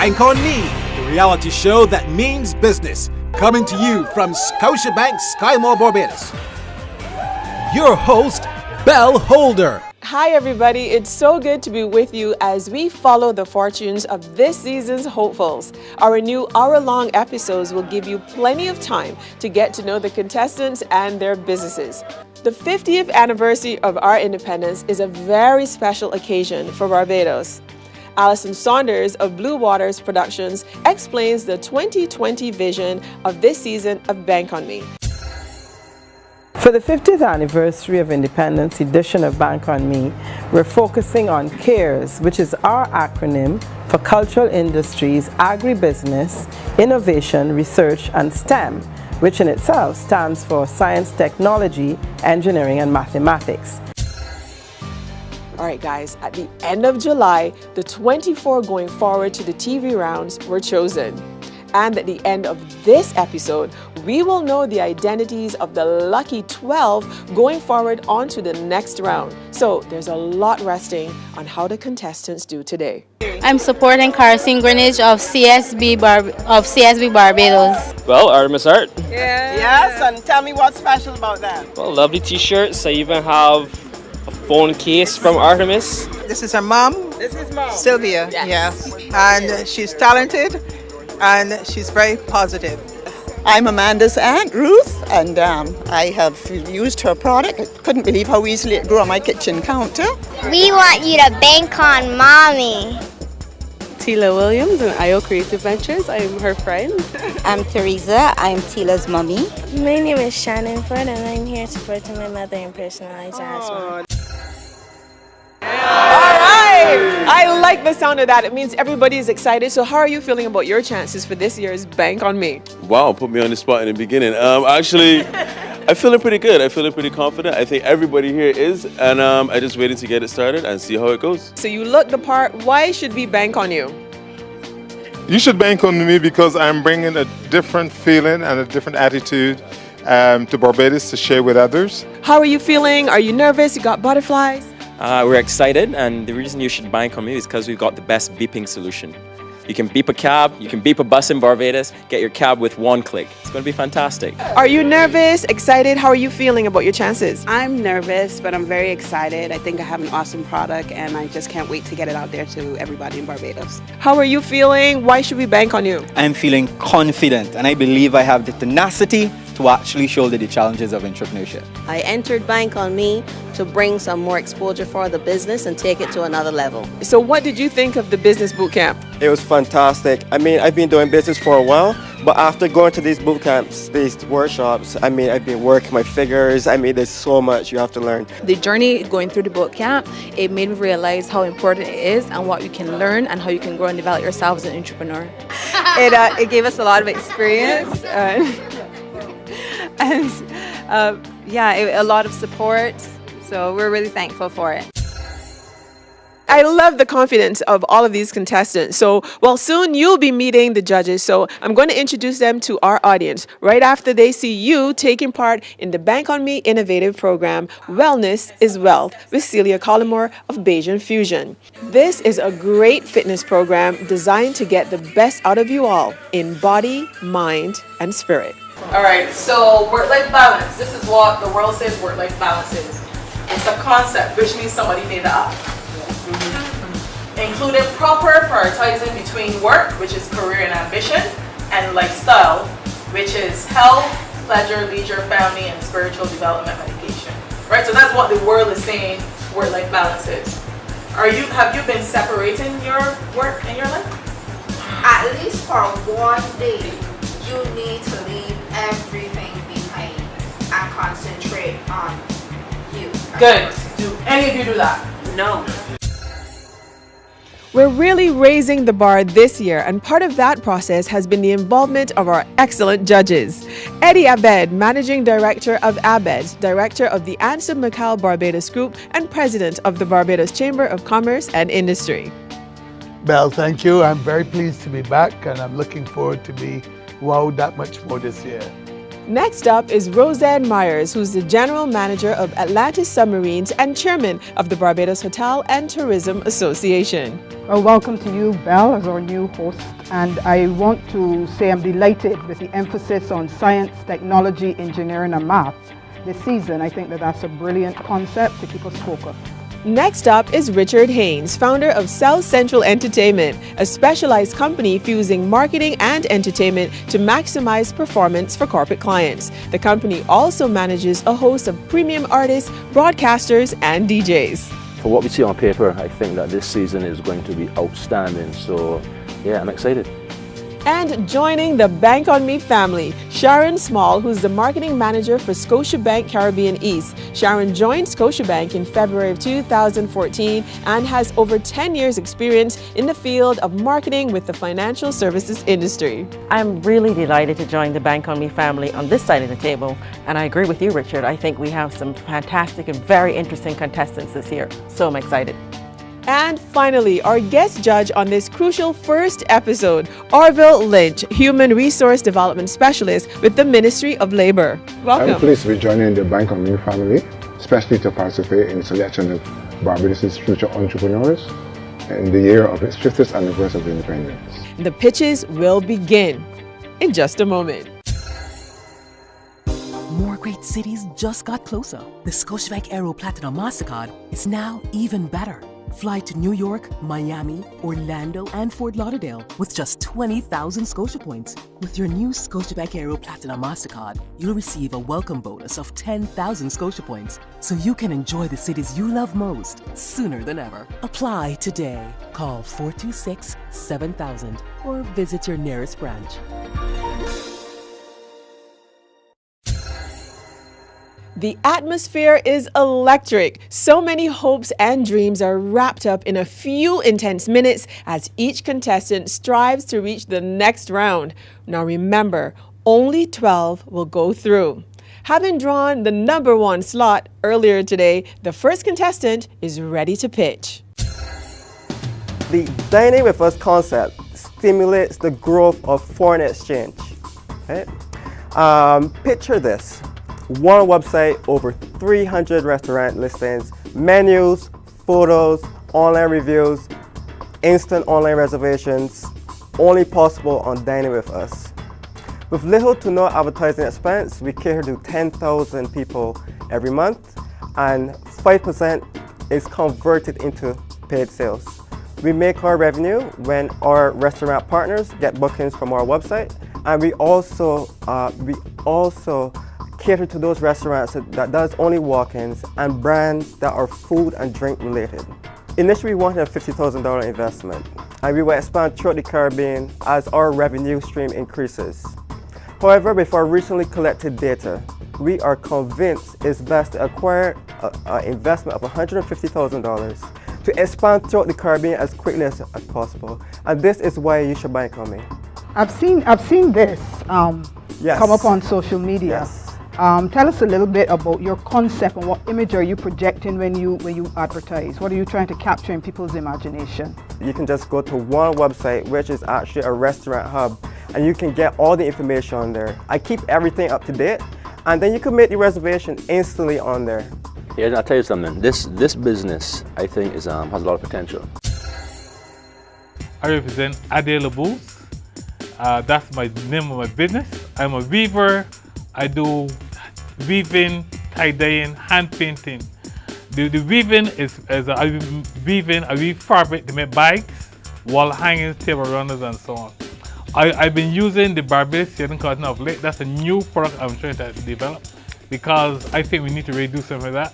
Bank on Me, the reality show that means business. Coming to you from Scotiabank Barbados. Your host, Belle Holder. Hi everybody, it's so good to be with you as we follow the fortunes of this season's hopefuls. Our new hour-long episodes will give you plenty of time to get to know the contestants and their businesses. The 50th anniversary of our independence is a very special occasion for Barbados. Alison Saunders of Blue Waters Productions explains the 2020 vision of this season of Bank on Me. For the 50th anniversary of Independence edition of Bank on Me, we're focusing on CARES, which is our acronym for Cultural Industries, Agribusiness, Innovation, Research and STEM, which in itself stands for Science, Technology, Engineering and Mathematics. All right, guys, at the end of July, the 24 going forward to the TV rounds were chosen. And at the end of this episode, we will know the identities of the lucky 12 going forward on to the next round. So there's a lot resting on how the contestants do today. I'm supporting Carseen Greenidge of CSB Barbados. Well, Artemis Art. Yeah. Yes, and tell me what's special about that. Well, lovely t-shirts. I even have a phone case from Artemis. This is her mom. This is Mom. Sylvia. Yes. And she's talented and she's very positive. I'm Amanda's aunt, Ruth, and I have used her product. I couldn't believe how easily it grew on my kitchen counter. We want you to bank on Mommy. Tila Williams and IO Creative Ventures. I'm her friend. I'm Teresa. I'm Tila's mommy. My name is Shannon Ford and I'm here supporting my mother in personalized asthma. I like the sound of that. It means everybody is excited. So how are you feeling about your chances for this year's Bank on Me? Wow, put me on the spot in the beginning. Actually, I'm feeling pretty good. I'm feeling pretty confident. I think everybody here is. And I just waiting to get it started and see how it goes. So you look the part. Why should we bank on you? You should bank on me because I'm bringing a different feeling and a different attitude to Barbados to share with others. How are you feeling? Are you nervous? You got butterflies? We're excited, and the reason you should bank on me is because we've got the best beeping solution. You can beep a cab, you can beep a bus in Barbados, get your cab with one click. It's going to be fantastic. Are you nervous, excited? How are you feeling about your chances? I'm nervous, but I'm very excited. I think I have an awesome product, and I just can't wait to get it out there to everybody in Barbados. How are you feeling? Why should we bank on you? I'm feeling confident, and I believe I have the tenacity to actually shoulder the challenges of entrepreneurship. I entered Bank on Me to bring some more exposure for the business and take it to another level. So what did you think of the business boot camp? It was fantastic. I mean, I've been doing business for a while, but after going to these boot camps, these workshops, I mean, I've been working my figures. I mean, there's so much you have to learn. The journey going through the boot camp, it made me realize how important it is and what you can learn and how you can grow and develop yourself as an entrepreneur. It gave us a lot of experience and a lot of support. So we're really thankful for it. I love the confidence of all of these contestants. So, well, soon you'll be meeting the judges. So I'm going to introduce them to our audience right after they see you taking part in the Bank on Me innovative program, Wellness is Wealth, with Celia Collymore of Bayesian Fusion. This is a great fitness program designed to get the best out of you all in body, mind, and spirit. All right, so work-life balance. This is what the world says work-life balance is. It's a concept, which means somebody made it up. Including proper prioritizing between work, which is career and ambition, and lifestyle, which is health, pleasure, leisure, family, and spiritual development medication. Right, so that's what the world is saying work-life balance is. Have you been separating your work and your life? At least for one day, you need to leave everything behind and concentrate on you. Good. Do any of you do that? No. We're really raising the bar this year, and part of that process has been the involvement of our excellent judges. Eddie Abed, Managing Director of Abed, Director of the Anson McCall Barbados Group, and President of the Barbados Chamber of Commerce and Industry. Belle, thank you. I'm very pleased to be back, and I'm looking forward to be wowed that much more this year. Next up is Roseanne Myers, who's the General Manager of Atlantis Submarines and Chairman of the Barbados Hotel and Tourism Association. Well, welcome to you, Belle, as our new host. And I want to say I'm delighted with the emphasis on science, technology, engineering, and math this season. I think that's a brilliant concept to keep us focused. Next up is Richard Haynes, founder of South Central Entertainment, a specialized company fusing marketing and entertainment to maximize performance for corporate clients. The company also manages a host of premium artists, broadcasters, and DJs. For what we see on paper, I think that this season is going to be outstanding. So, yeah, I'm excited. And joining the Bank on Me family, Sharon Small, who's the marketing manager for Scotiabank Caribbean East. Sharon joined Scotiabank in February of 2014 and has over 10 years experience in the field of marketing with the financial services industry. I'm really delighted to join the Bank on Me family on this side of the table. And I agree with you, Richard. I think we have some fantastic and very interesting contestants this year. So I'm excited. And finally, our guest judge on this crucial first episode, Orville Lynch, Human Resource Development Specialist with the Ministry of Labor. Welcome. I'm pleased to be joining the Bank on Me family, especially to participate in the selection of Barbados' future entrepreneurs in the year of its 50th anniversary of independence. The pitches will begin in just a moment. More great cities just got closer. The Scotiabank Aero Platinum MasterCard is now even better. Fly to New York, Miami, Orlando, and Fort Lauderdale with just 20,000 Scotia points. With your new Scotiabank Aero Platinum MasterCard, you'll receive a welcome bonus of 10,000 Scotia points, so you can enjoy the cities you love most sooner than ever. Apply today. Call 426-7000 or visit your nearest branch. The atmosphere is electric. So many hopes and dreams are wrapped up in a few intense minutes as each contestant strives to reach the next round. Now remember, only 12 will go through. Having drawn the number 1 slot earlier today, the first contestant is ready to pitch. The Dining With Us concept stimulates the growth of foreign exchange. Okay? Picture this. One website, over 300 restaurant listings, menus, photos, online reviews, instant online reservations, only possible on Dining With Us. With little to no advertising expense, we cater to 10,000 people every month, and 5% is converted into paid sales. We make our revenue when our restaurant partners get bookings from our website, and we also cater to those restaurants that does only walk-ins and brands that are food and drink related. Initially, we wanted a $50,000 investment, and we will expand throughout the Caribbean as our revenue stream increases. However, with our recently collected data, we are convinced it's best to acquire an investment of $150,000 to expand throughout the Caribbean as quickly as possible. And this is why you should bank on me. I've seen this come up on social media. Yes. Tell us a little bit about your concept and what image are you projecting when you advertise? What are you trying to capture in people's imagination? You can just go to one website, which is actually a restaurant hub, and you can get all the information on there. I keep everything up to date, and then you can make the reservation instantly on there. Yeah, I'll tell you something. This business, I think, has a lot of potential. I represent Ade Labous. That's my name of my business. I'm a weaver. I do weaving, tie-dyeing, hand painting. The weaving is I weave fabric to make bags, wall hangings, table runners, and so on. I've been using the Barbados cotton cotton of late. That's a new product I'm trying to develop because I think we need to really do something like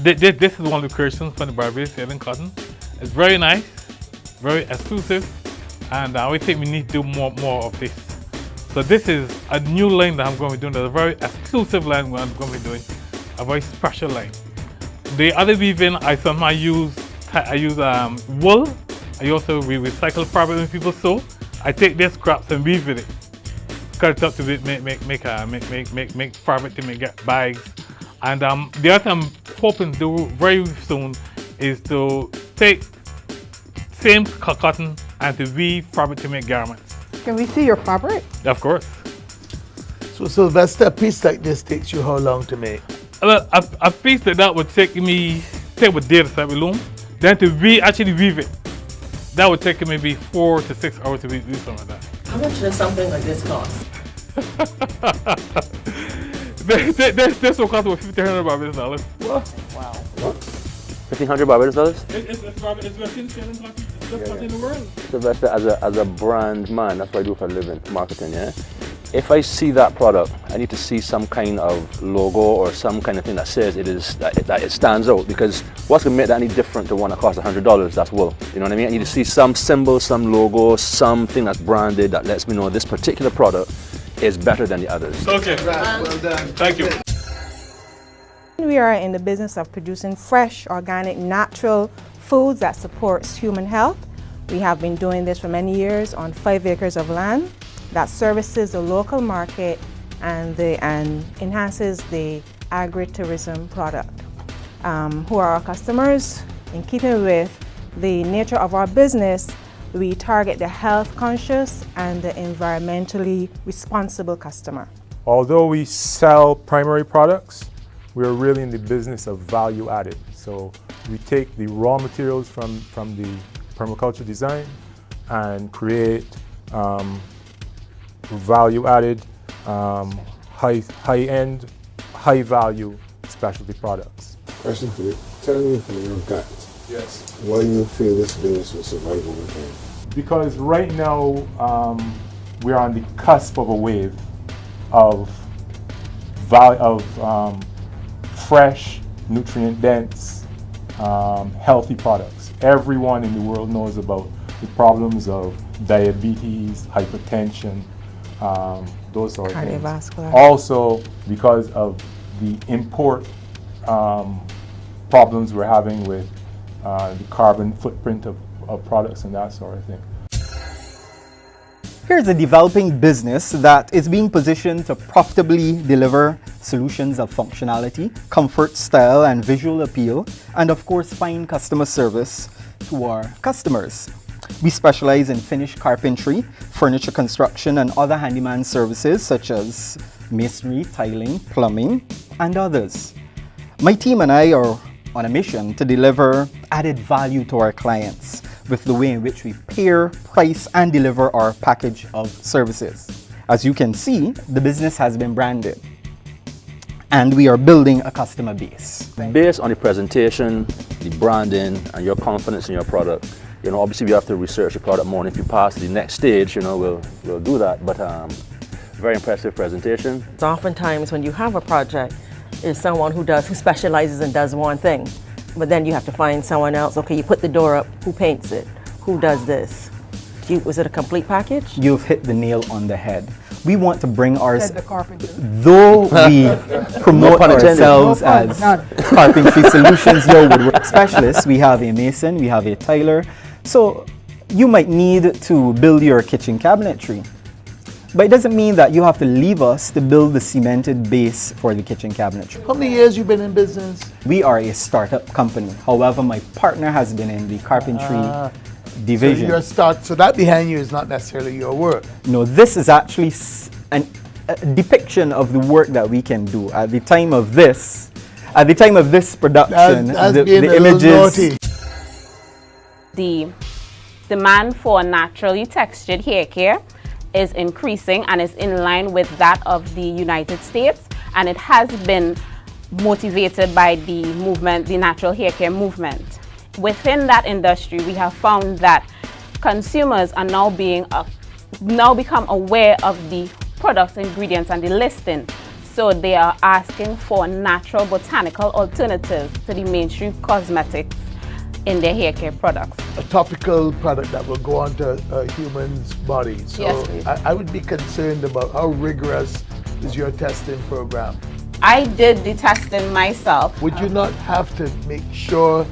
that. This is one of the creations from the Barbados cotton. It's very nice, very exclusive, and I think we need to do more of this. So this is a new line that I'm going to be doing. That's a very exclusive line I'm going to be doing, a very special line. The other weaving, I sometimes use wool. I also recycle fabric when people sew. I take their scraps and weave with it, cut it up to make fabric to make bags. And the other thing I'm hoping to do very soon is to take same cotton and to weave fabric to make garments. Can we see your fabric? Of course. So Sylvester, a piece like this takes you how long to make? Well, a piece like that would take me, say with data type of loom, then to actually weave it, that would take maybe 4 to 6 hours to do something like that. How much does something like this cost? This will cost about $1,500 Barbados. What? Wow. $1,500 Barbados? It's the best in the world. Sylvester, as a brand man, that's what I do for a living, marketing, yeah? If I see that product, I need to see some kind of logo or some kind of thing that says that it stands out, because what's going to make that any different to one that costs $100? That's wool. You know what I mean? I need to see some symbol, some logo, something that's branded that lets me know this particular product is better than the others. Okay. Well done. Thank you. We are in the business of producing fresh, organic, natural foods that supports human health. We have been doing this for many years on 5 acres of land that services the local market and enhances the agri-tourism product. Who are our customers? In keeping with the nature of our business, we target the health conscious and the environmentally responsible customer. Although we sell primary products, we're really in the business of value added. So we take the raw materials from the permaculture design and create value added, high-end, high-value specialty products. Question for you. Tell me from your gut, yes, why you feel this business will survive over time? Because right now we're on the cusp of a wave of fresh, nutrient-dense, healthy products. Everyone in the world knows about the problems of diabetes, hypertension, those sort of things. Cardiovascular. Also, because of the import problems we're having with the carbon footprint of products and that sort of thing. Here's a developing business that is being positioned to profitably deliver solutions of functionality, comfort, style, and visual appeal, and of course, fine customer service to our customers. We specialize in finished carpentry, furniture construction, and other handyman services such as masonry, tiling, plumbing, and others. My team and I are on a mission to deliver added value to our clients with the way in which we pair, price, and deliver our package of services. As you can see, the business has been branded, and we are building a customer base. Based on the presentation, the branding, and your confidence in your product, you know, obviously we have to research the product more, and if you pass to the next stage, you know, we'll do that. But very impressive presentation. Oftentimes when you have a project, is someone who specializes and does one thing, but then you have to find someone else. Okay, you put the door up, who paints it? Who does this? Was it a complete package? You've hit the nail on the head. We want to bring ours, Said the carpenter. though we promote ourselves as carpentry solutions, your woodwork specialists, we have a mason, we have a tiler. So you might need to build your kitchen cabinetry. But it doesn't mean that you have to leave us to build the cemented base for the kitchen cabinetry. How many years you been in business? We are a startup company. However, my partner has been in the carpentry division. So that behind you is not necessarily your work. No, this is actually a depiction of the work that we can do. At the time of this production, the images. The demand for naturally textured hair care is increasing and is in line with that of the United States, and it has been motivated by the movement, the natural hair care movement. Within that industry, we have found that consumers are now become aware of the products, ingredients, and the listing. So they are asking for natural botanical alternatives to the mainstream cosmetics in their hair care products. A topical product that will go onto a human's body. So yes, please. I would be concerned about how rigorous is your testing program. I did the testing myself. Would you not have to make sure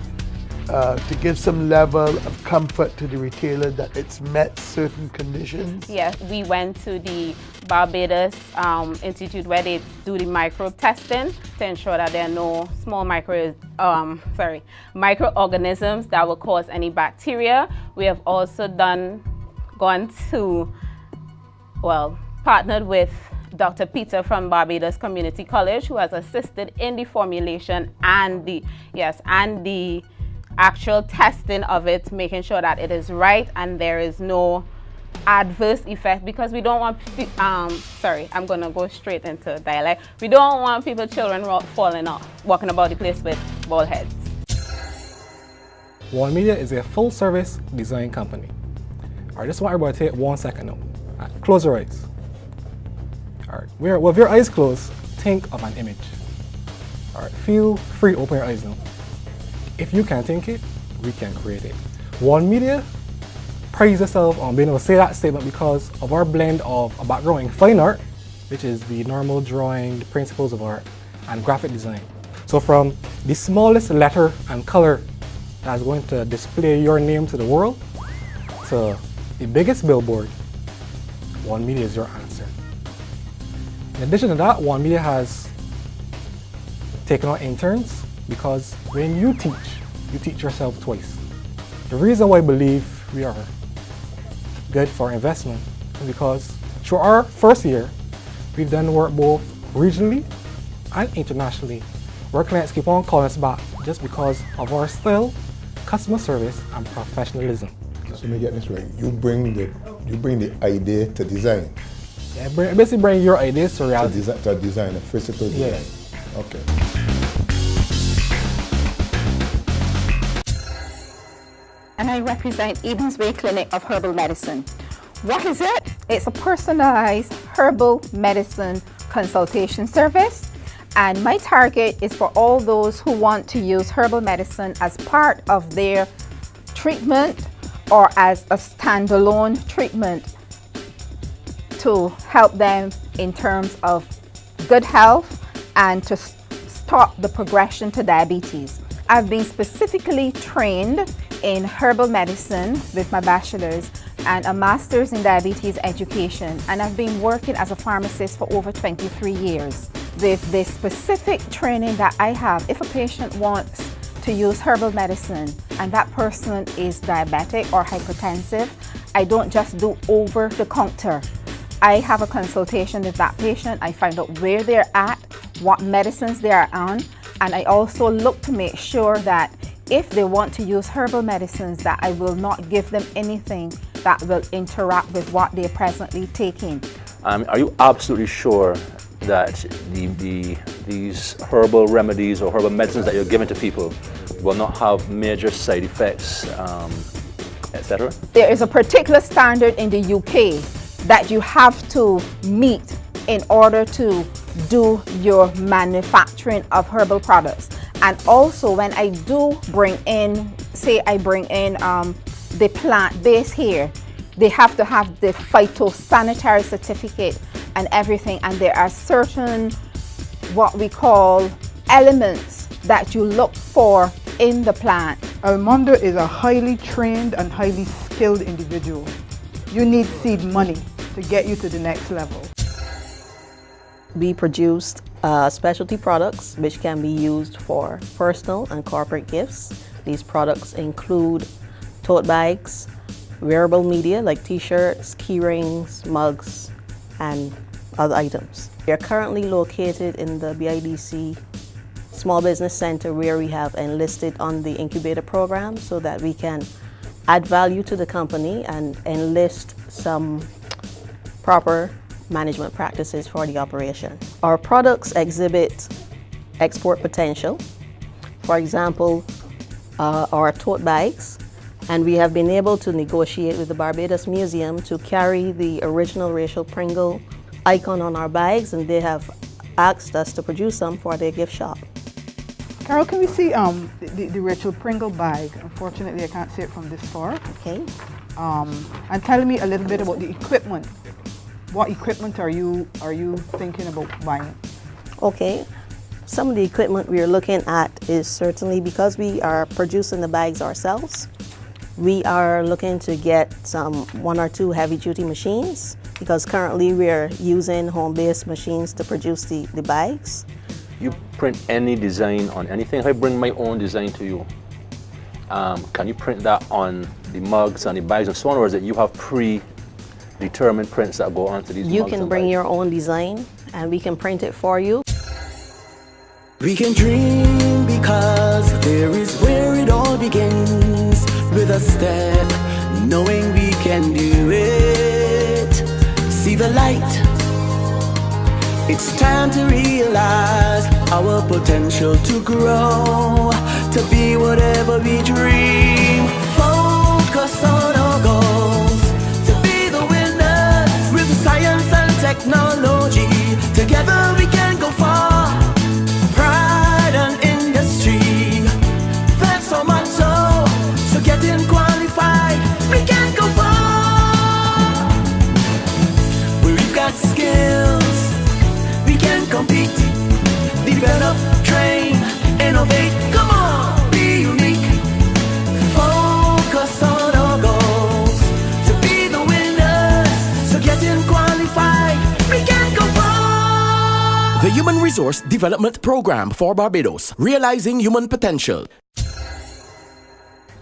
to give some level of comfort to the retailer that it's met certain conditions? Yes, we went to the Barbados Institute where they do the microbe testing to ensure that there are no small microorganisms that will cause any bacteria. We have also partnered with Dr. Peter from Barbados Community College, who has assisted in the formulation and the actual testing of it, making sure that it is right and there is no adverse effect, because we don't want sorry, I'm gonna go straight into dialect. We don't want children falling off, walking about the place with bald heads. One Media is a full-service design company. Alright, just want everybody to take 1 second now. Right, close your eyes. Alright, with your eyes closed, think of an image. Alright, feel free to open your eyes now. If you can think it, we can create it. One Media prides itself on being able to say that statement because of our blend of a background in fine art, which is the normal drawing, the principles of art, and graphic design. So from the smallest letter and color that's going to display your name to the world, to the biggest billboard, One Media is your answer. In addition to that, One Media has taken on interns because when you teach yourself twice. The reason why I believe we are good for investment is because through our first year, we've done work both regionally and internationally, where clients keep on calling us back just because of our style, customer service, and professionalism. So let me get this right. You bring the idea to design. Yeah, basically bring your ideas to reality. To design a physical design. Yes. Okay. And I represent Eden's Way Clinic of Herbal Medicine. What is it? It's a personalized herbal medicine consultation service. And my target is for all those who want to use herbal medicine as part of their treatment or as a standalone treatment to help them in terms of good health and to stop the progression to diabetes. I've been specifically trained in herbal medicine with my bachelor's and a master's in diabetes education, and I've been working as a pharmacist for over 23 years. With this specific training that I have, if a patient wants to use herbal medicine and that person is diabetic or hypertensive, I don't just do over the counter. I have a consultation with that patient. I find out where they're at, what medicines they are on, and I also look to make sure that if they want to use herbal medicines, that I will not give them anything that will interact with what they're presently taking. Are you absolutely sure that these herbal remedies or herbal medicines that you're giving to people will not have major side effects, etc.? There is a particular standard in the UK that you have to meet in order to do your manufacturing of herbal products. And also when I do bring in, say I bring in the plant base here, they have to have the phytosanitary certificate and everything, and there are certain what we call elements that you look for in the plant. Armando is a highly trained and highly skilled individual. You need seed money to get you to the next level. We produced specialty products which can be used for personal and corporate gifts. These products include tote bags, wearable media like t-shirts, key rings, mugs, and other items. We are currently located in the BIDC Small Business Center, where we have enlisted on the incubator program so that we can add value to the company and enlist some proper management practices for the operation. Our products exhibit export potential. For example, our tote bags, and we have been able to negotiate with the Barbados Museum to carry the original Rachel Pringle icon on our bags, and they have asked us to produce some for their gift shop. Carol, can we see the Rachel Pringle bag? Unfortunately, I can't see it from this far. Okay. And tell me a little bit about the equipment. What equipment are you thinking about buying? Okay. Some of the equipment we are looking at is certainly, because we are producing the bags ourselves, we are looking to get one or two heavy-duty machines, because currently we are using home-based machines to produce the bags. You print any design on anything. If I bring my own design to you, can you print that on the mugs and the bags and so on, or is it you have determined prints that go onto these You mugs can and bring bags? your own design and we can print it for you. We can dream because there is where it all begins, with a step, knowing we can do it. See the light. It's time to realize our potential to grow, to be whatever we dream. Focus on our goals, to be the winners with science and technology. Together we can go far. Pride and industry, that's our motto. So getting qualified, we can go far. We've got skills, we can compete, develop, train, innovate. Come on, be unique. Focus on our goals, to be the winners. So getting qualified, we can go far. The Human Resource Development Program for Barbados, realizing human potential.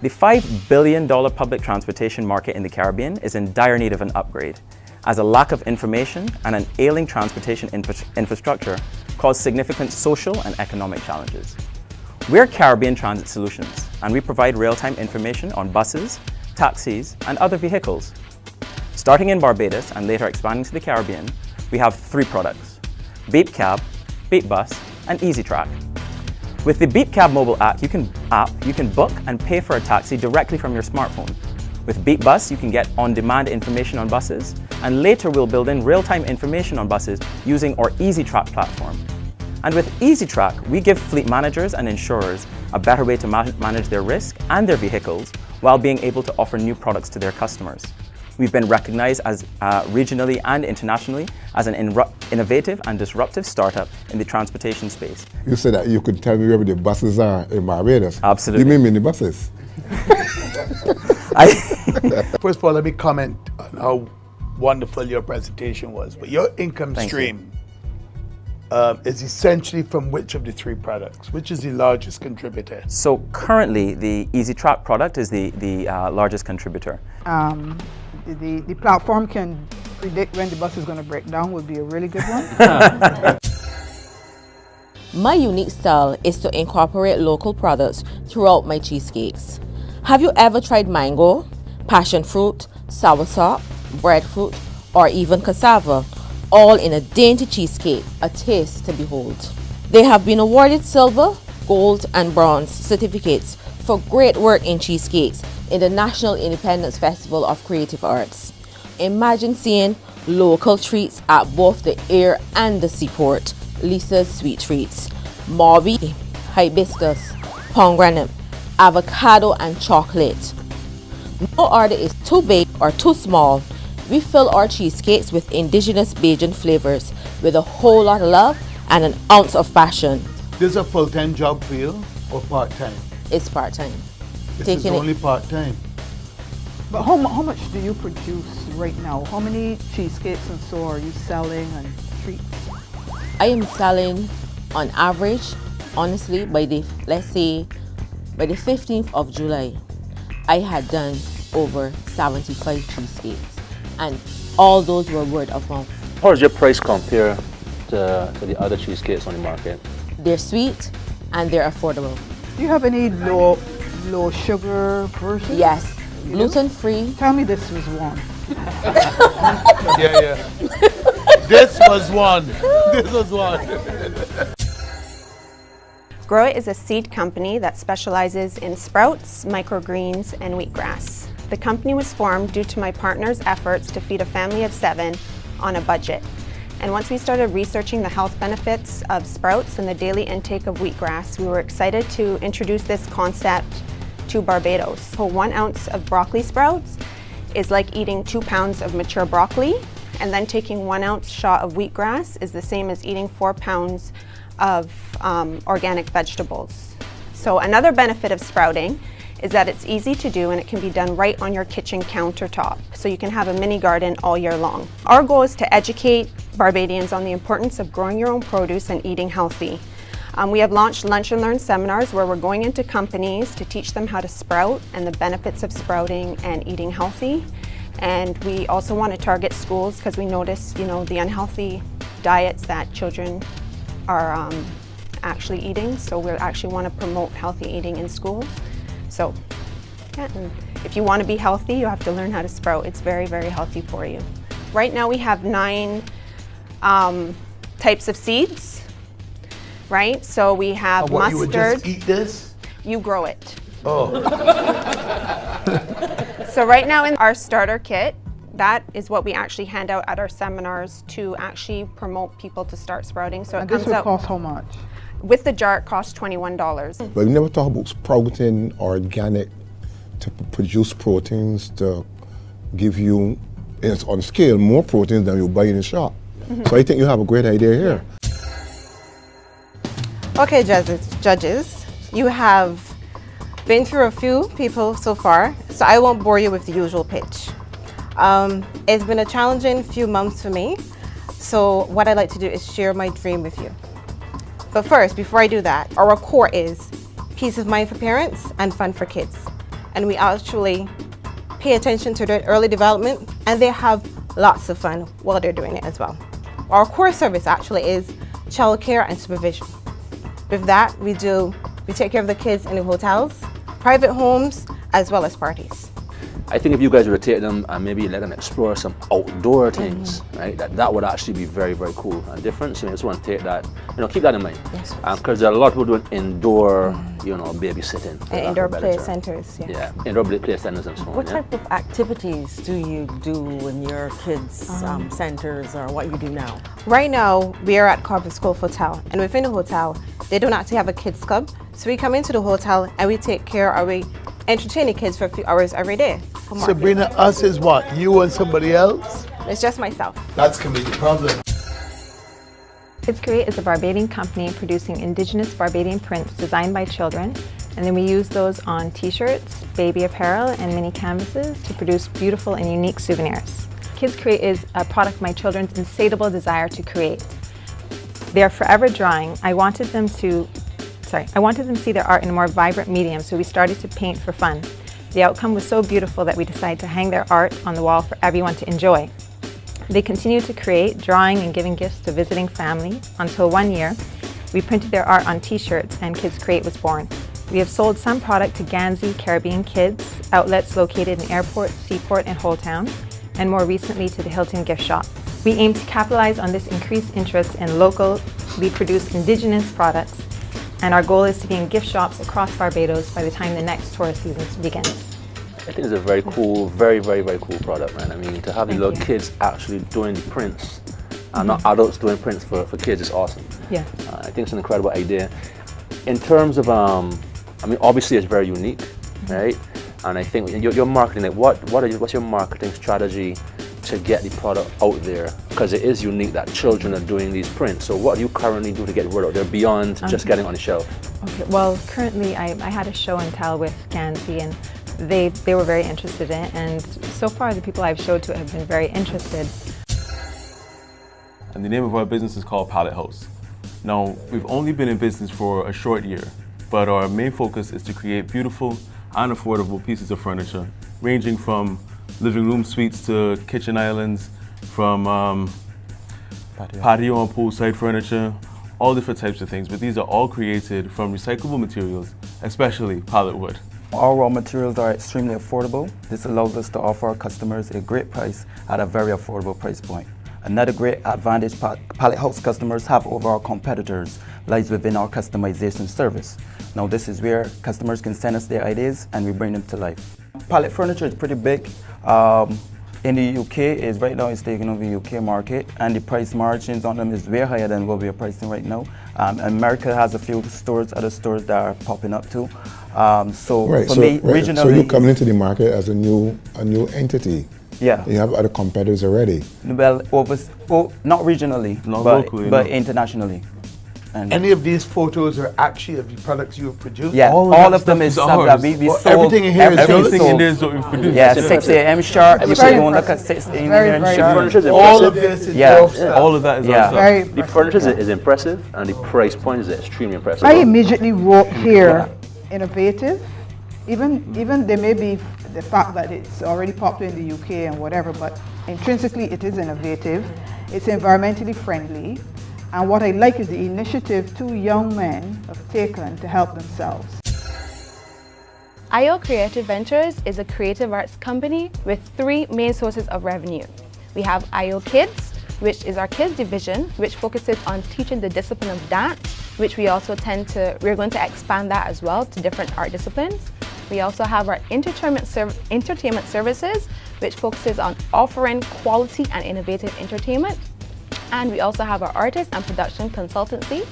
The $5 billion public transportation market in the Caribbean is in dire need of an upgrade, as a lack of information and an ailing transportation infrastructure cause significant social and economic challenges. We're Caribbean Transit Solutions, and we provide real-time information on buses, taxis, and other vehicles. Starting in Barbados and later expanding to the Caribbean, we have 3 products: Beep Cab, Beep Bus, and Easy Track. With the Beep Cab mobile app, you can book and pay for a taxi directly from your smartphone. With Beep Bus, you can get on-demand information on buses, and later we'll build in real-time information on buses using our Easy Track platform. And with Easy Track, we give fleet managers and insurers a better way to manage their risk and their vehicles while being able to offer new products to their customers. We've been recognized as regionally and internationally as an innovative and disruptive startup in the transportation space. You said that you could tell me where the buses are in Barbados. Absolutely. You mean minibuses? First of all, let me comment on how wonderful your presentation was. But your income Thank stream is essentially from which of the 3 products? Which is the largest contributor? So currently, the Easy Track product is the largest contributor. The platform can predict when the bus is going to break down would be a really good one. My unique style is to incorporate local products throughout my cheesecakes. Have you ever tried mango, passion fruit, soursop, breadfruit, or even cassava, all in a dainty cheesecake, a taste to behold? They have been awarded silver, gold, and bronze certificates for great work in cheesecakes in the National Independence Festival of Creative Arts. Imagine seeing local treats at both the air and the seaport. Lisa's Sweet Treats, Morby, hibiscus, pomegranate, avocado, and chocolate. No order is too big or too small. We fill our cheesecakes with indigenous Bajan flavors with a whole lot of love and an ounce of passion. This is a full-time job for you or part-time? It's part-time. This is only part-time. But how much do you produce right now? How many cheesecakes and so are you selling and treats? I am selling on average, honestly, by the 15th of July, I had done over 75 cheesecakes, and all those were word of mouth. How does your price compare to the other cheesecakes on the market? They're sweet and they're affordable. Do you have any low sugar versions? Yes, gluten-free. Tell me this was one. Yeah. This was one. This was one. Grow It is a seed company that specializes in sprouts, microgreens, and wheatgrass. The company was formed due to my partner's efforts to feed a family of 7 on a budget. And once we started researching the health benefits of sprouts and the daily intake of wheatgrass, we were excited to introduce this concept to Barbados. So 1 ounce of broccoli sprouts is like eating 2 pounds of mature broccoli, and then taking 1 ounce shot of wheatgrass is the same as eating 4 pounds of organic vegetables. So another benefit of sprouting is that it's easy to do and it can be done right on your kitchen countertop. So you can have a mini garden all year long. Our goal is to educate Barbadians on the importance of growing your own produce and eating healthy. We have launched Lunch and Learn seminars where we're going into companies to teach them how to sprout and the benefits of sprouting and eating healthy. And we also want to target schools because we notice, you know, the unhealthy diets that children are actually eating. So we actually want to promote healthy eating in schools. So, yeah, and if you want to be healthy, you have to learn how to sprout. It's very, very healthy for you. Right now we have 9 types of seeds, right? So we have what, mustard. you would just eat this? You grow it. Oh. So right now in our starter kit, that is what we actually hand out at our seminars to actually promote people to start sprouting. So And it this comes will out, cost how much? with the jar it costs $21. But we never talk about sprouting organic to produce proteins to give you, it's on scale, more proteins than you buy in the shop. So I think you have a great idea here. Okay, judges, you have been through a few people so far, so I won't bore you with the usual pitch. It's been a challenging few months for me, so what I'd like to do is share my dream with you. But first, before I do that, our core is peace of mind for parents and fun for kids. And we actually pay attention to their early development, and they have lots of fun while they're doing it as well. Our core service actually is childcare and supervision. With that, we take care of the kids in the hotels, private homes, as well as parties. I think if you guys were to take them and maybe let them explore some outdoor things, right, that would actually be very, very cool and different. So you just want to take that, you know, keep that in mind. Yes. Because there are a lot of people doing indoor, you know, babysitting. And indoor play centers, yes. Yeah, indoor play centers and so on. What type of activities do you do in your kids' centers, or what you do now? Right now, we are at Carpentry School Hotel, and within the hotel, they don't actually have a kids club. So we come into the hotel and we take care, or we entertain the kids for a few hours every day. Sabrina, us is what? You and somebody else? It's just myself. That's gonna be the problem. Kids Create is a Barbadian company producing indigenous Barbadian prints designed by children, and then we use those on t-shirts, baby apparel, and mini canvases to produce beautiful and unique souvenirs. Kids Create is a product of my children's insatiable desire to create. They are forever drawing. I wanted them to see their art in a more vibrant medium, so we started to paint for fun. The outcome was so beautiful that we decided to hang their art on the wall for everyone to enjoy. They continued to create, drawing and giving gifts to visiting family until one year, we printed their art on t-shirts and Kids Create was born. We have sold some product to Ganzi Caribbean Kids, outlets located in Airport, Seaport and Holetown, and more recently to the Hilton gift shop. We aim to capitalize on this increased interest in locally produced indigenous products, and our goal is to be in gift shops across Barbados by the time the next tourist season begins. I think it's a very cool, very, very, very cool product, man. I mean, to have the little kids actually doing the prints, and not adults doing prints for kids is awesome. Yeah. I think it's an incredible idea. In terms of, I mean, obviously it's very unique, right? And I think your marketing, like what's your marketing strategy to get the product out there? Because it is unique that children are doing these prints. So what do you currently do to get word out there beyond just getting on the shelf? Okay. Well, currently I had a show and tell with Ganzi, and they were very interested in it, and so far the people I've showed to it have been very interested. And the name of our business is called Pallet House. Now, we've only been in business for a short year, but our main focus is to create beautiful and affordable pieces of furniture, ranging from living room suites to kitchen islands, from patio and poolside furniture, all different types of things, but these are all created from recyclable materials, especially pallet wood. Our raw materials are extremely affordable. This allows us to offer our customers a great price at a very affordable price point. Another great advantage Pallet House customers have over our competitors lies within our customization service. Now this is where customers can send us their ideas and we bring them to life. Pallet furniture is pretty big. In the UK, right now it's taking over the UK market, and the price margins on them is way higher than what we are pricing right now. America has a few stores, other stores that are popping up too. So you're coming into the market as a new entity. Yeah. You have other competitors already. Well, not regionally, locally, but internationally. And any of these photos are actually of the products you have produced? Yeah, all of them is stuff that we sold. Everything in here is everything in there is what we produced. Yeah, 6 a.m. sharp. If you don't look at 6 a.m. sharp. All of this is your stuff. All of that is our stuff. The furniture is impressive, and the price point is extremely impressive. I immediately wrote here, innovative. Even they may be the fact that it's already popular in the UK and whatever, but intrinsically it is innovative, it's environmentally friendly, and what I like is the initiative two young men have taken to help themselves. IO Creative Ventures is a creative arts company with three main sources of revenue. We have IO Kids, which is our kids division, which focuses on teaching the discipline of dance, which we're going to expand that as well to different art disciplines. We also have our entertainment services, which focuses on offering quality and innovative entertainment. And we also have our artist and production consultancy,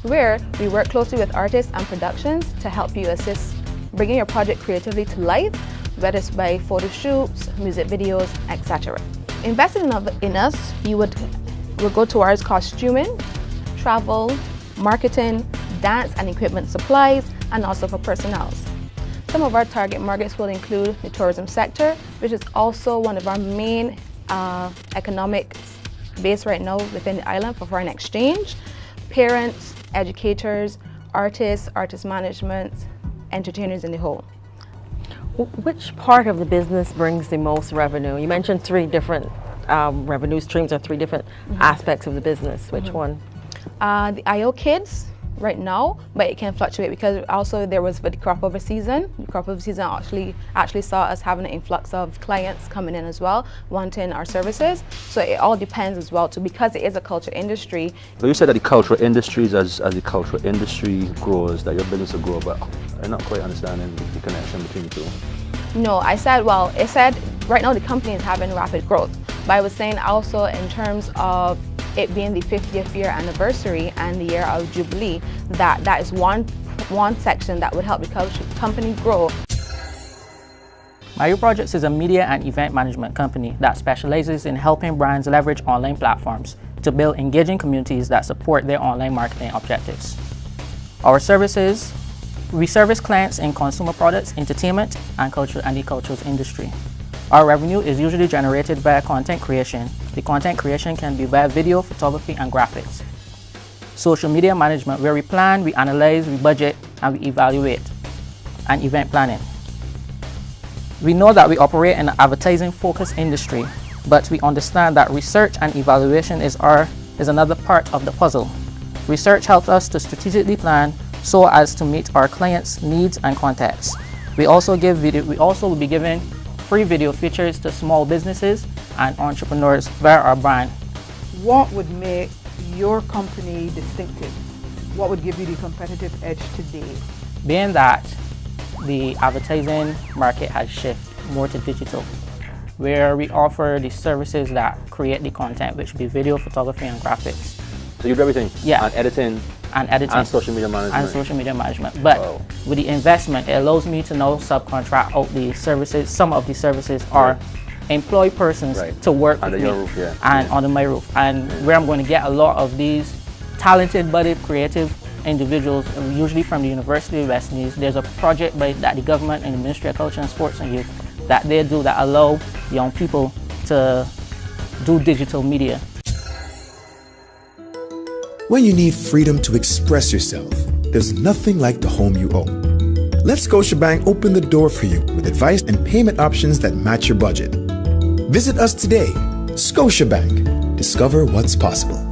where we work closely with artists and productions to help you assist bringing your project creatively to life, whether it's by photo shoots, music videos, etc. Investing in us, you would go towards costuming, travel, marketing, dance and equipment supplies, and also for personnel. Some of our target markets will include the tourism sector, which is also one of our main economic base right now within the island for foreign exchange, parents, educators, artists, artist management, entertainers in the whole. Which part of the business brings the most revenue? You mentioned three different revenue streams or three different aspects of the business. Which one? The IO Kids right now, but it can fluctuate because also there was the crop over season. The crop over season actually saw us having an influx of clients coming in as well, wanting our services. So it all depends as well too, because it is a culture industry. So you said that the cultural industries, as the cultural industry grows, that your business will grow, but I'm not quite understanding the connection between the two. No, it said right now the company is having rapid growth, but I was saying also in terms of it being the 50th year anniversary and the year of Jubilee, that is one section that would help the company grow. IO Projects is a media and event management company that specializes in helping brands leverage online platforms to build engaging communities that support their online marketing objectives. We service clients in consumer products, entertainment, and the cultural industry. Our revenue is usually generated via content creation. The content creation can be via video, photography, and graphics. Social media management, where we plan, we analyze, we budget, and we evaluate. And event planning. We know that we operate in an advertising-focused industry, but we understand that research and evaluation is another part of the puzzle. Research helps us to strategically plan so as to meet our clients' needs and contexts. We also will be giving free video features to small businesses and entrepreneurs via our brand. What would make your company distinctive? What would give you the competitive edge today? Being that the advertising market has shifted more to digital, where we offer the services that create the content, which would be video, photography, and graphics. So you do everything? Yeah. And editing? And social media management? But with the investment, it allows me to now subcontract out the services. Some of the services are employ persons to work under with your me roof, yeah. and under my roof. And where I'm going to get a lot of these talented, budded, creative individuals, usually from the University of West Indies. There's a project that the government and the Ministry of Culture and Sports and Youth that they do that allow young people to do digital media. When you need freedom to express yourself, there's nothing like the home you own. Let Scotiabank open the door for you with advice and payment options that match your budget. Visit us today. Scotiabank. Discover what's possible.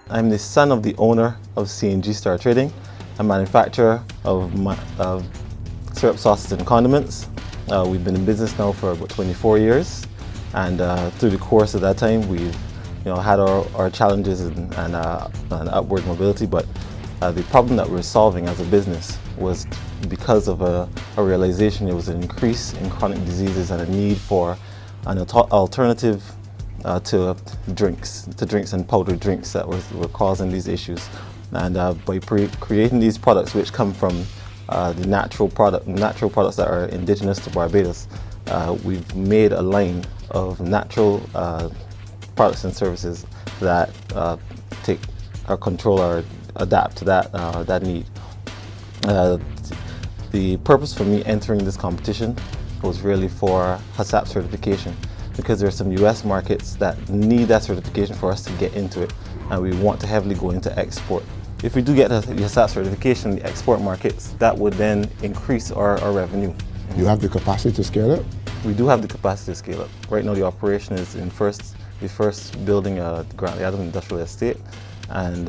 I'm the son of the owner of C&G Star Trading, a manufacturer of syrup, sauces, and condiments. We've been in business now for about 24 years, and through the course of that time, we've had our challenges and upward mobility. But the problem that we're solving as a business was because of a realization there was an increase in chronic diseases and a need for an alternative to drinks and powdered drinks that were causing these issues. And by creating these products, which come from the natural products that are indigenous to Barbados, we've made a line of natural products and services that take or control or adapt to that need. The purpose for me entering this competition was really for HACCP certification, because there are some US markets that need that certification for us to get into it, and we want to heavily go into export. If we do get the HACCP certification in the export markets, that would then increase our revenue. You have the capacity to scale up? We do have the capacity to scale up. Right now the operation is in the first building a Grant Adam industrial estate, and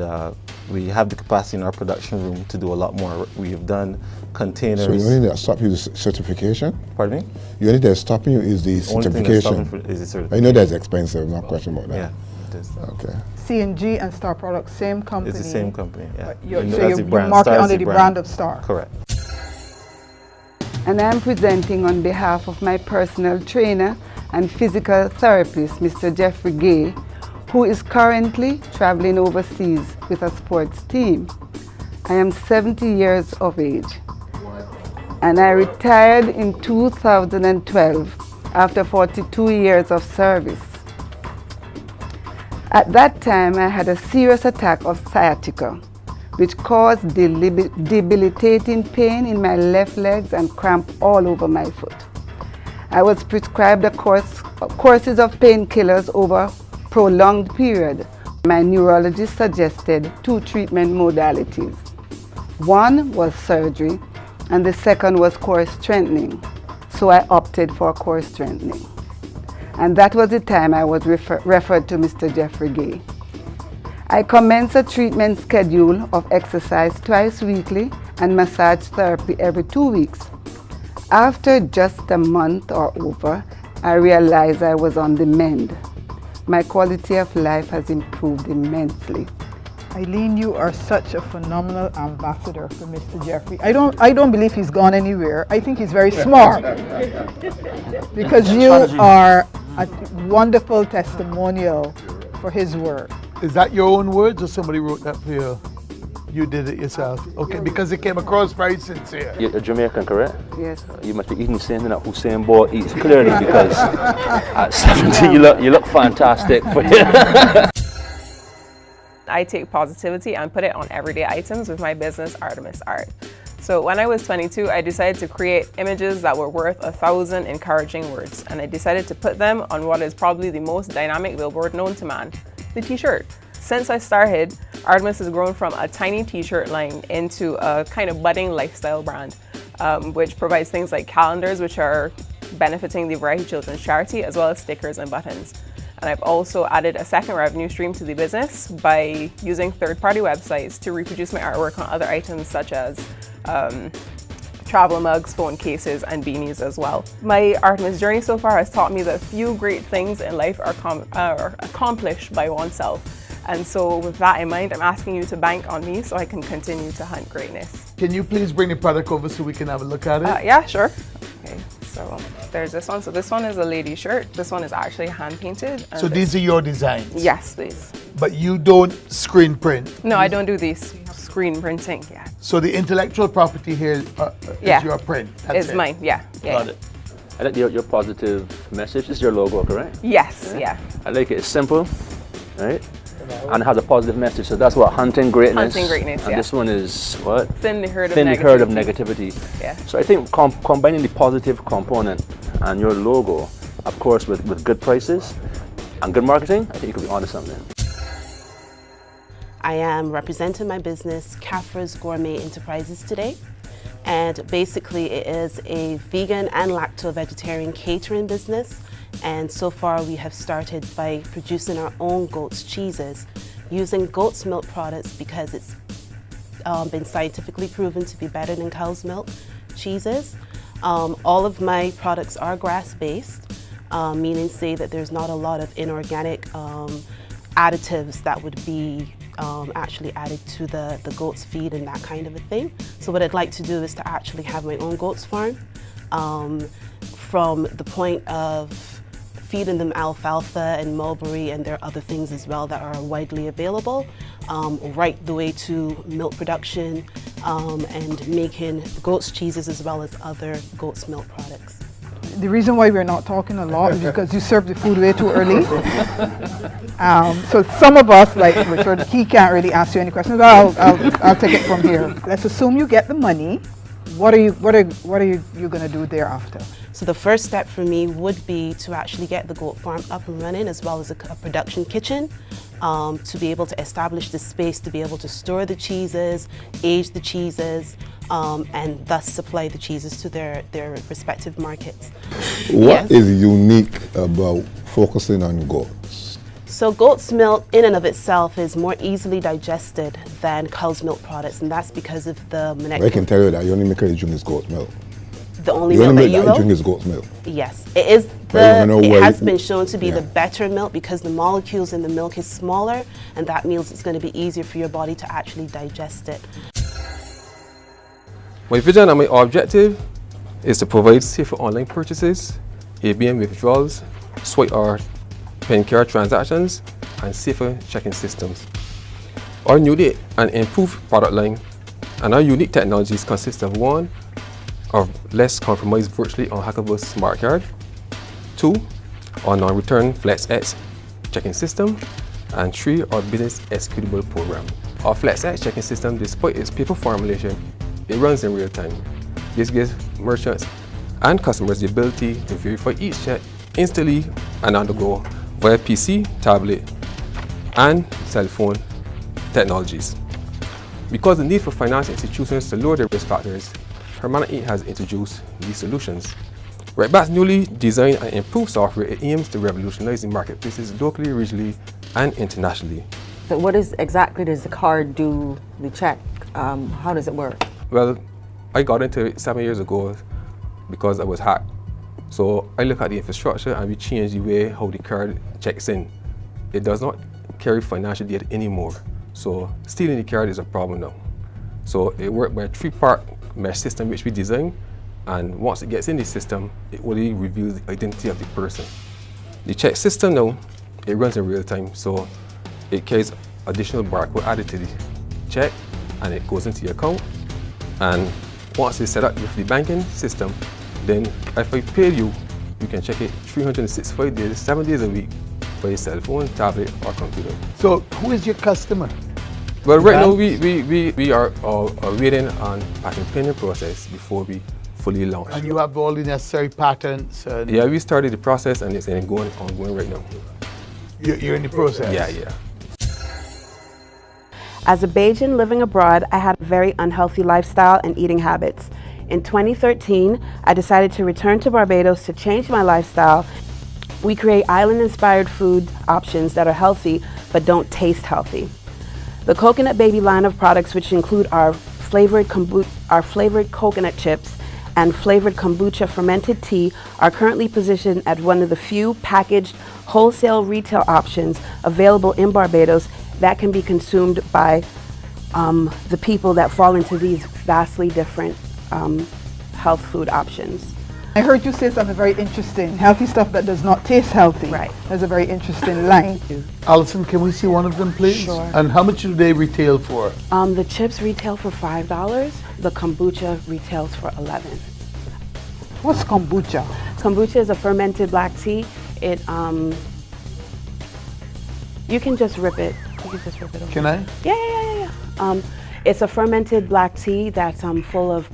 we have the capacity in our production room to do a lot more. We have done containers. So the only thing that stops you is certification? Pardon me? The only thing that's stopping you is the certification. Is the certification. I know that's expensive, no question about that. Yeah, it is. Okay. C&G and Star Products, same company? It's the same company, yeah. So you market under the brand of Star? Correct. And I'm presenting on behalf of my personal trainer and physical therapist, Mr. Jeffrey Gay, who is currently traveling overseas with a sports team. I am 70 years of age, and I retired in 2012 after 42 years of service. At that time, I had a serious attack of sciatica, which caused debilitating pain in my left legs and cramp all over my foot. I was prescribed courses of painkillers over prolonged period. My neurologist suggested 2 treatment modalities. One was surgery, and the second was core strengthening. So I opted for core strengthening. And that was the time I was referred to Mr. Jeffrey Gay. I commenced a treatment schedule of exercise twice weekly and massage therapy every 2 weeks. After just a month or over, I realized I was on the mend. My quality of life has improved immensely. Eileen, you are such a phenomenal ambassador for Mr. Jeffrey. I don't believe he's gone anywhere. I think he's very smart. Because you are a wonderful testimonial for his work. Is that your own words or somebody wrote that for you? You did it yourself? Okay, because it came across very sincere. You're Jamaican, correct? Yes. You must be eating something that Usain Bolt eats, clearly, because at 70 you look fantastic. I take positivity and put it on everyday items with my business, Artemis Art. So when I was 22, I decided to create images that were worth 1,000 encouraging words, and I decided to put them on what is probably the most dynamic billboard known to man, the t-shirt. Since I started, Artemis has grown from a tiny t-shirt line into a kind of budding lifestyle brand, which provides things like calendars, which are benefiting the Variety Children's Charity, as well as stickers and buttons. And I've also added a second revenue stream to the business by using third-party websites to reproduce my artwork on other items such as travel mugs, phone cases, and beanies as well. My Artemis journey so far has taught me that few great things in life are accomplished by oneself. And so with that in mind, I'm asking you to bank on me so I can continue to hunt greatness. Can you please bring the product over so we can have a look at it? Yeah, sure. Okay, so there's this one. So this one is a lady shirt. This one is actually hand painted. So these are your designs? Yes, please. But you don't screen print? No, I don't do these screen printing, yeah. So the intellectual property here is your print? It's mine, yeah. Got it. I like your positive message. This is your logo, correct? Yes, yeah. I like it. It's simple, right? And it has a positive message. So that's what, hunting greatness. Hunting greatness, and yeah. this one is what? Thin the herd of negativity. Yeah. So I think combining the positive component and your logo, of course, with good prices and good marketing, I think you could be onto something. I am representing my business, Caffra's Gourmet Enterprises today. And basically it is a vegan and lacto-vegetarian catering business. And so far we have started by producing our own goat's cheeses using goat's milk products because it's been scientifically proven to be better than cow's milk cheeses. All of my products are grass-based, meaning say that there's not a lot of inorganic additives that would be actually added to the goat's feed and that kind of a thing. So what I'd like to do is to actually have my own goat's farm from the point of feeding them alfalfa and mulberry, and there are other things as well that are widely available, right the way to milk production and making goat's cheeses as well as other goat's milk products. The reason why we're not talking a lot is because you serve the food way too early. So some of us, like Richard, he can't really ask you any questions. I'll take it from here. Let's assume you get the money. what are you going to do thereafter? So the first step for me would be to actually get the goat farm up and running, as well as a production kitchen, to be able to establish the space to be able to store the cheeses, age the cheeses, and thus supply the cheeses to their respective markets. What is unique about focusing on goats? So goat's milk in and of itself is more easily digested than cow's milk products, and that's because of the molecular. I can tell you that you only make it drink is goat's milk. The only milk that you drink is goat's milk. Yes, it is. It has been shown to be the better milk because the molecules in the milk is smaller, and that means it's going to be easier for your body to actually digest it. My vision and my objective is to provide safer online purchases, ABM withdrawals, swipe or pen card transactions, and safer checking systems. Our newly and improved product line and our unique technologies consist of 1, our less compromised virtually unhackable smart card, 2, our non-return FlexX checking system, and 3, our business executable program. Our FlexX checking system, despite its paper formulation, it runs in real time. This gives merchants and customers the ability to verify each check instantly and on the go via PC, tablet, and cell phone technologies. Because the need for financial institutions to lower their risk factors, Hermana Inc. has introduced these solutions. Redback's newly designed and improved software, it aims to revolutionize the marketplaces locally, regionally, and internationally. So what exactly does the card do, the check? How does it work? Well, I got into it 7 years ago because I was hacked. So I look at the infrastructure and we change the way how the card checks in. It does not carry financial data anymore. So stealing the card is a problem now. So it works by a 3-part mesh system which we designed, and once it gets in the system, it only reveals the identity of the person. The check system now, it runs in real time, so it carries additional barcode added to the check and it goes into your account. And once it's set up with the banking system, then if I pay you, you can check it 365 days, 7 days a week by your cell phone, tablet, or computer. So who is your customer? Well, right now we are waiting on patent pending process before we fully launch. And you have all the necessary patents? And yeah, we started the process and it's ongoing right now. You're in the process? Yeah. As a Bajan living abroad, I had a very unhealthy lifestyle and eating habits. In 2013, I decided to return to Barbados to change my lifestyle. We create island-inspired food options that are healthy but don't taste healthy. The Coconut Baby line of products, which include our flavored coconut chips and flavored kombucha fermented tea, are currently positioned at one of the few packaged wholesale retail options available in Barbados that can be consumed by the people that fall into these vastly different health food options. I heard you say something very interesting, healthy stuff that does not taste healthy. Right. That's a very interesting line. Alison, can we see one of them, please? Sure. And how much do they retail for? The chips retail for $5. The kombucha retails for $11. What's kombucha? Kombucha is a fermented black tea. It you can just rip it. You can just rip it over. Can I? Yeah. It's a fermented black tea that's full of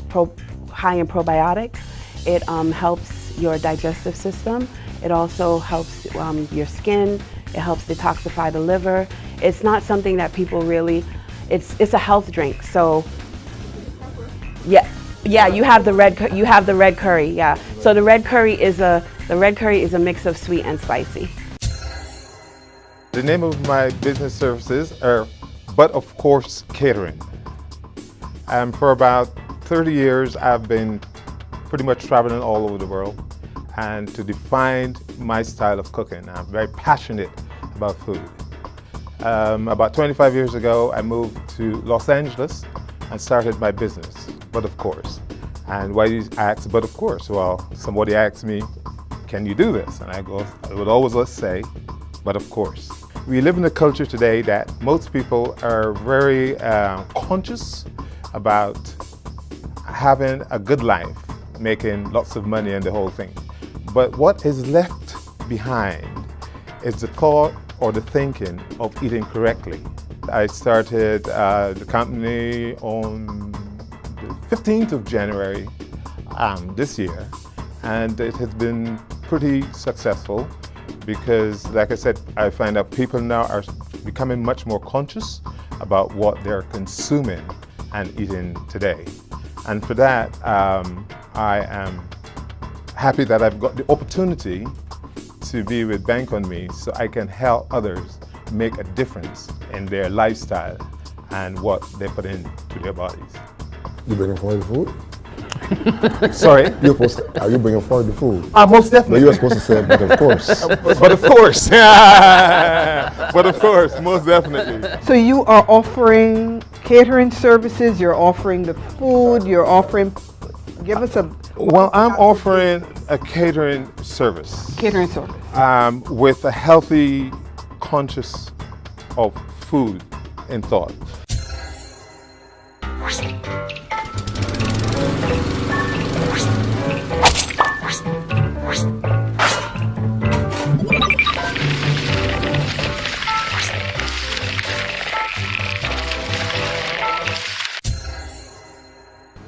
high in probiotics. It helps your digestive system. It also helps your skin. It helps detoxify the liver. It's not something that people really. It's a health drink. So yeah, you have the red curry. Yeah. So the red curry is a mix of sweet and spicy. The name of my business services are But Of Course Catering. For about 30 years, I've been pretty much traveling all over the world. And to define my style of cooking, I'm very passionate about food. About 25 years ago, I moved to Los Angeles and started my business, But Of Course. And why do you ask, but of course? Well, somebody asked me, can you do this? And I would always say, but of course. We live in a culture today that most people are very conscious about having a good life, making lots of money and the whole thing. But what is left behind is the thought or the thinking of eating correctly. I started the company on the 15th of January this year, and it has been pretty successful because, like I said, I find that people now are becoming much more conscious about what they're consuming and eating today. And for that, I am happy that I've got the opportunity to be with Bank on Me so I can help others make a difference in their lifestyle and what they put into their bodies. You bringing forward the food? Sorry? Are you bringing forward the food? Most definitely. No, you're supposed to say, but of course. But of course. But of course, most definitely. So you are offering catering services, you're offering the food, you're offering, give us a... Well, I'm offering a catering service. Catering service. With a healthy conscious of food in thought.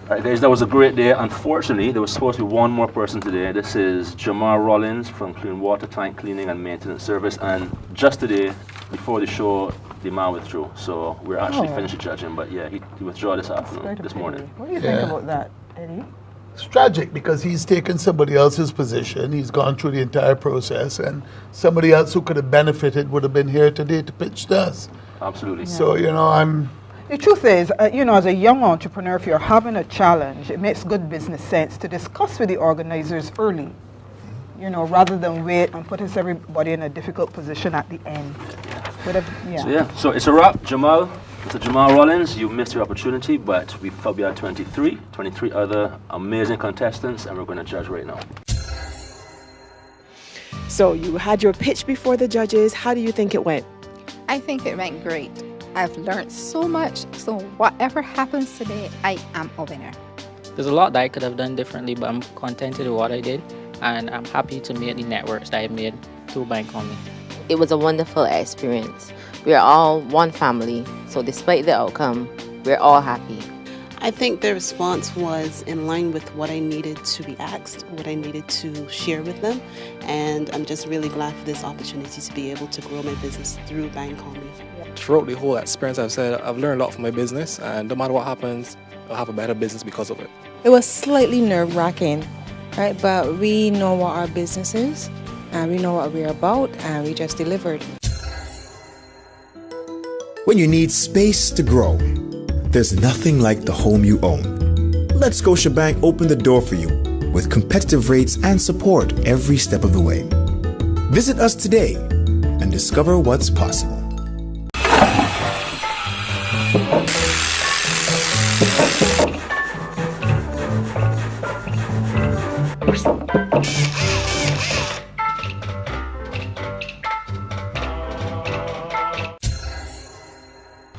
All right, guys, that was a great day. Unfortunately, there was supposed to be one more person today. This is Jamal Rollins from Clean Water Tank Cleaning and Maintenance Service. And just today, before the show, the man withdrew. So we're actually finished judging. But yeah, he withdrew this afternoon, this morning. What do you think about that, Eddie? It's tragic because he's taken somebody else's position. He's gone through the entire process, and somebody else who could have benefited would have been here today to pitch to us. Absolutely. So, you know, The truth is, you know, as a young entrepreneur, if you're having a challenge, it makes good business sense to discuss with the organizers early, you know, rather than wait and put everybody in a difficult position at the end. So it's a wrap, Jamal. Mr. Jamal Rollins, you missed your opportunity, but we thought we had 23 other amazing contestants, and we're going to judge right now. So you had your pitch before the judges. How do you think it went? I think it went great. I've learned so much, so whatever happens today, I am a winner. There's a lot that I could have done differently, but I'm contented with what I did, and I'm happy to make the networks that I made through Bank on Me. It was a wonderful experience. We are all one family, so despite the outcome, we're all happy. I think the response was in line with what I needed to be asked, what I needed to share with them, and I'm just really glad for this opportunity to be able to grow my business through Bank on Me. Throughout the whole experience, I've learned a lot from my business, and no matter what happens, I'll have a better business because of it. It was slightly nerve-wracking, right? But we know what our business is, and we know what we're about, and we just delivered. When you need space to grow, there's nothing like the home you own. Let Scotiabank open the door for you with competitive rates and support every step of the way. Visit us today and discover what's possible.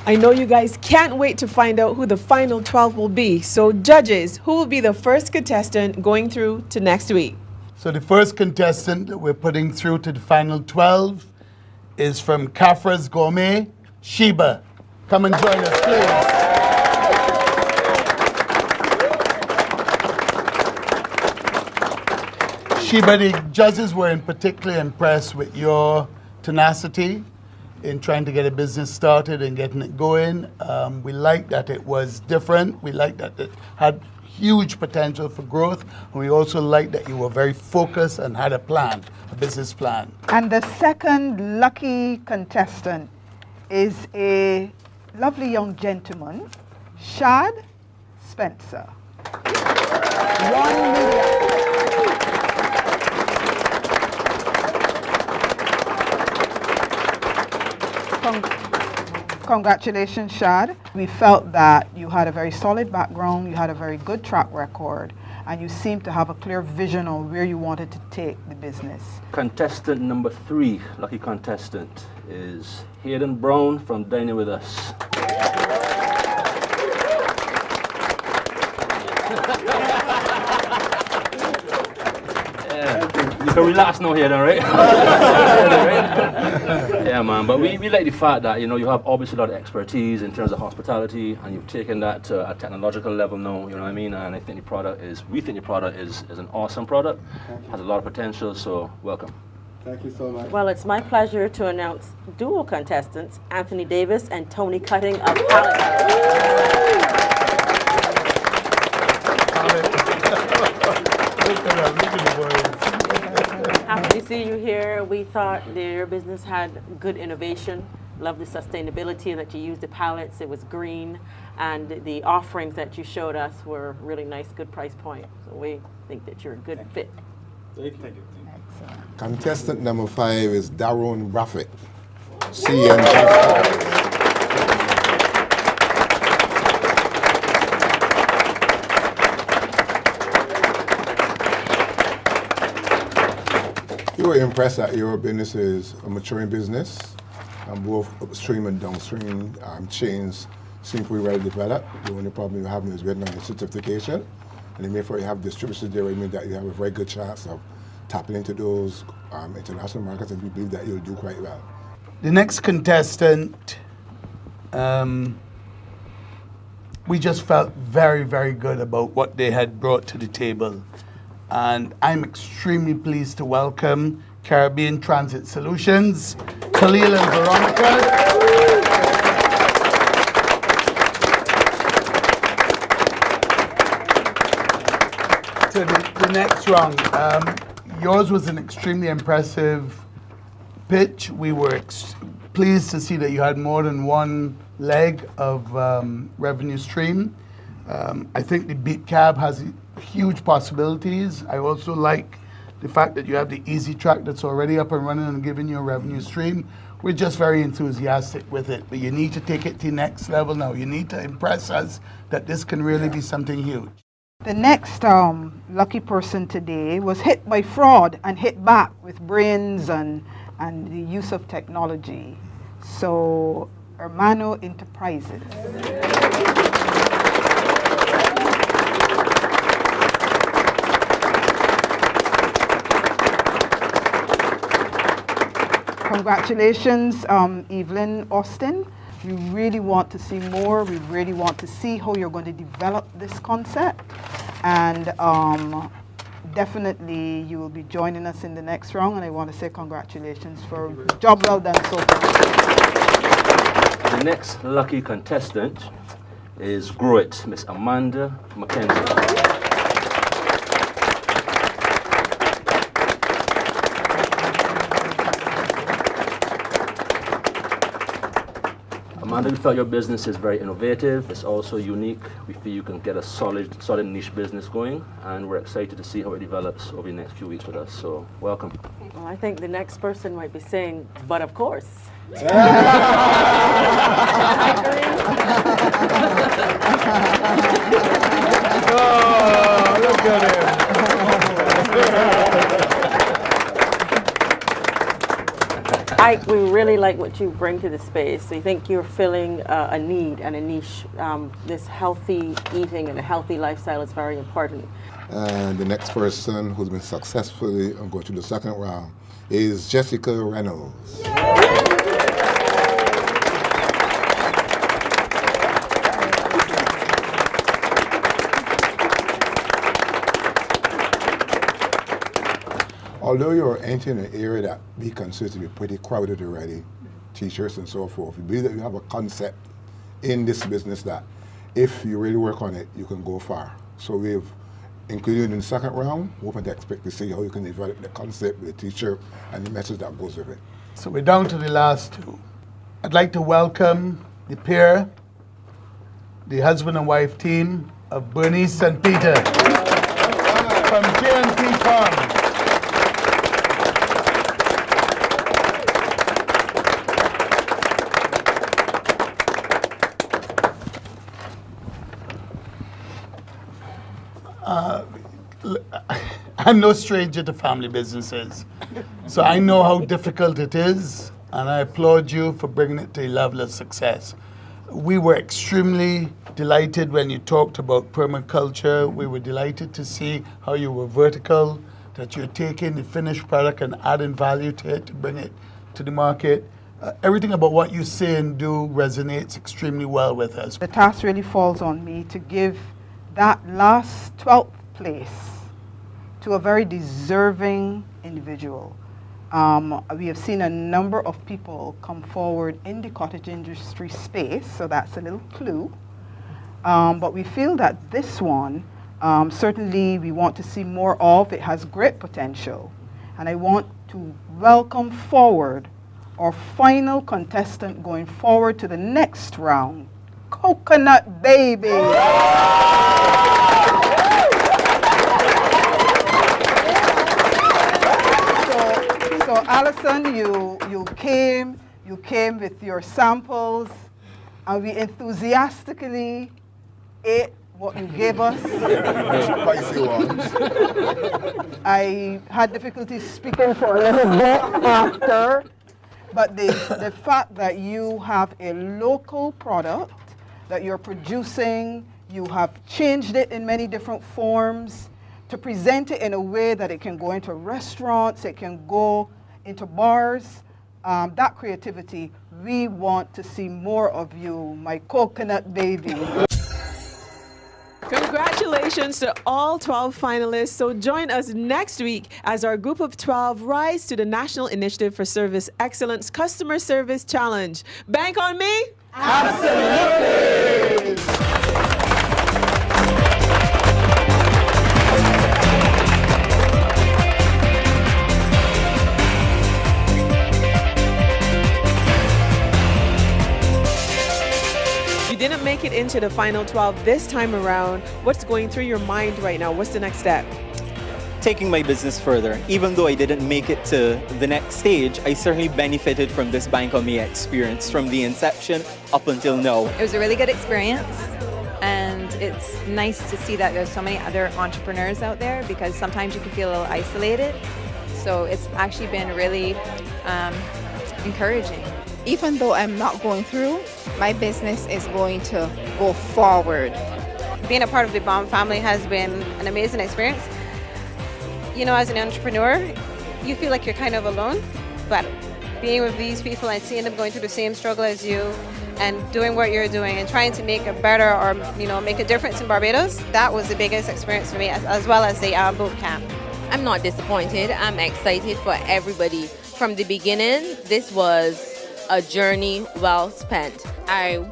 I know you guys can't wait to find out who the final 12 will be. So judges, who will be the first contestant going through to next week? So the first contestant that we're putting through to the final 12 is from Carseen Gourmet, Sheba. Come and join us, please. Sheba, the judges were particularly impressed with your tenacity in trying to get a business started and getting it going. We liked that it was different. We liked that it had huge potential for growth. And we also liked that you were very focused and had a plan, a business plan. And the second lucky contestant is a lovely young gentleman, Shad Spencer. 1 million. Congratulations, Shad. We felt that you had a very solid background, you had a very good track record, and you seemed to have a clear vision on where you wanted to take the business. Contestant number 3, lucky contestant, is Hayden Brown from Dining With Us. You can relax now here, then, right? Yeah, man. But we like the fact that you have obviously a lot of expertise in terms of hospitality, and you've taken that to a technological level now. You know what I mean? And I think we think the product is an awesome product, has a lot of potential. So welcome. Thank you so much. Well, it's my pleasure to announce dual contestants, Anthony Davis and Tony Cutting of Pallet Happy to see you here. We thought your business had good innovation. Love the sustainability that you used the pallets. It was green, and the offerings that you showed us were really nice, good price point. So we think that you're a good fit. Thank you. Contestant number 5 is Darren Braffett, CNG. You were impressed that your business is a maturing business, and both upstream and downstream chains seem to be well developed. The only problem you have is waiting on the certification, and therefore you have distributors there, which means that you have a very good chance of tapping into those international markets, and we believe that you'll do quite well. The next contestant, we just felt very, very good about what they had brought to the table. And I'm extremely pleased to welcome Caribbean Transit Solutions, Khalil and Veronica. To the next round. Yours was an extremely impressive pitch. We were pleased to see that you had more than one leg of revenue stream. I think the beat cab has huge possibilities. I also like the fact that you have the easy track that's already up and running and giving you a revenue stream. We're just very enthusiastic with it, but you need to take it to the next level now. You need to impress us that this can really be something huge. The next lucky person today was hit by fraud and hit back with brains and the use of technology. So, Hermano Enterprises. Congratulations, Evelyn Austin. We really want to see more. We really want to see how you're going to develop this concept. And definitely you will be joining us in the next round. And I want to say congratulations for a job well done so far. The next lucky contestant is Grow It, Miss Amanda McKenzie. Amanda, we felt your business is very innovative. It's also unique. We feel you can get a solid niche business going, and we're excited to see how it develops over the next few weeks with us. So, welcome. Well, I think the next person might be saying, but of course. Oh, look at him. Ike, we really like what you bring to the space. We think you're filling a need and a niche. This healthy eating and a healthy lifestyle is very important. And the next person who's been successfully going to the second round is Jessica Reynolds. Although you're entering an area that we consider to be pretty crowded already, t-shirts and so forth, we believe that you have a concept in this business that if you really work on it, you can go far. So we've included in the second round, we open to expect to see how you can develop the concept, the t-shirt, and the message that goes with it. So we're down to the last two. I'd like to welcome the pair, the husband and wife team of Bernice and Peter from J&P Farm. I'm no stranger to family businesses, so I know how difficult it is, and I applaud you for bringing it to a level of success. We were extremely delighted when you talked about permaculture. We were delighted to see how you were vertical. that you're taking the finished product and adding value to it to bring it to the market. Everything about what you say and do resonates extremely well with us. The task really falls on me to give that last 12th place to a very deserving individual. We have seen a number of people come forward in the cottage industry space, so that's a little clue. But we feel that this one, certainly we want to see more of. It has great potential. And I want to welcome forward our final contestant going forward to the next round, Coconut Baby. So Alison, you came with your samples, and we enthusiastically ate what you gave us. Spicy ones. I had difficulty speaking for a little bit after, but the fact that you have a local product that you're producing, you have changed it in many different forms to present it in a way that it can go into restaurants, it can go into bars. That creativity, we want to see more of you, my Coconut Baby. Congratulations to all 12 finalists. So join us next week as our group of 12 rise to the National Initiative for Service Excellence Customer Service Challenge. Bank on me? Absolutely! You didn't make it into the final 12 this time around. What's going through your mind right now? What's the next step? Taking my business further. Even though I didn't make it to the next stage, I certainly benefited from this Bank on Me experience from the inception up until now. It was a really good experience, and it's nice to see that there's so many other entrepreneurs out there, because sometimes you can feel a little isolated. So it's actually been really encouraging. Even though I'm not going through, my business is going to go forward. Being a part of the Baum family has been an amazing experience. You know, as an entrepreneur, you feel like you're kind of alone, but being with these people and seeing them going through the same struggle as you and doing what you're doing and trying to make a better or, you know, make a difference in Barbados, that was the biggest experience for me, as well as the boot camp. I'm not disappointed. I'm excited for everybody. From the beginning, this was a journey well spent. I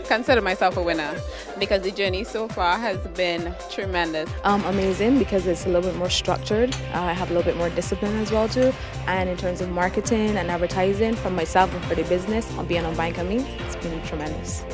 consider myself a winner because the journey so far has been tremendous. Amazing, because it's a little bit more structured. I have a little bit more discipline as well too. And in terms of marketing and advertising for myself and for the business, being on Bank on Me, it's been tremendous.